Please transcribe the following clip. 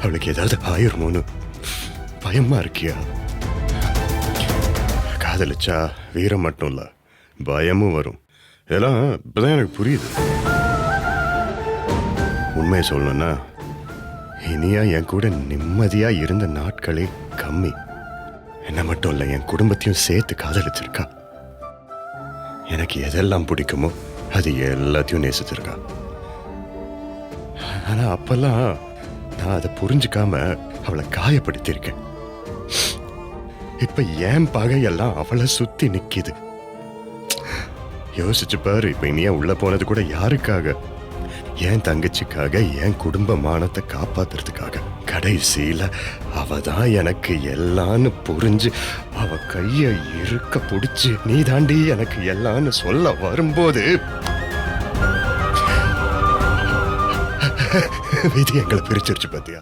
அவளுக்கு ஏதாவது ஆயிருமோன்னு பயமா இருக்கியா? காதலிச்சா வீரம் மட்டும் இல்ல, பயமும் வரும். இதெல்லாம் இப்பதான் எனக்கு புரியுது. உண்மையை சொல்லணும்னா இனியா என் கூட நிம்மதியா இருந்த நாட்களே கம்மி. என்ன மட்டும் இல்ல, என் குடும்பத்தையும் சேர்த்து காதலிச்சிருக்கா. எனக்கு எதெல்லாம் பிடிக்குமோ அது எல்லாத்தையும் நேசிச்சிருக்கா. ஆனா அப்பெல்லாம் நான் அதை புரிஞ்சுக்காம அவளை காயப்படுத்தியிருக்கேன். இப்ப என் பகையெல்லாம் அவளை சுத்தி நிக்குது. யோசிச்சு பாரு, இப்ப இனியா உள்ள போனது கூட யாருக்காக? என் தங்கச்சிக்காக, என் குடும்ப மானத்தை காப்பாத்துறதுக்காக. கடைசியில அவ தான் எனக்கு எல்லான்னு புரிஞ்சு அவ கைய இருக்க பிடிச்சு நீ தாண்டி எனக்கு எல்லான்னு சொல்ல வரும்போது விதி எங்களை பிரிச்சிருச்சு பாத்தியா?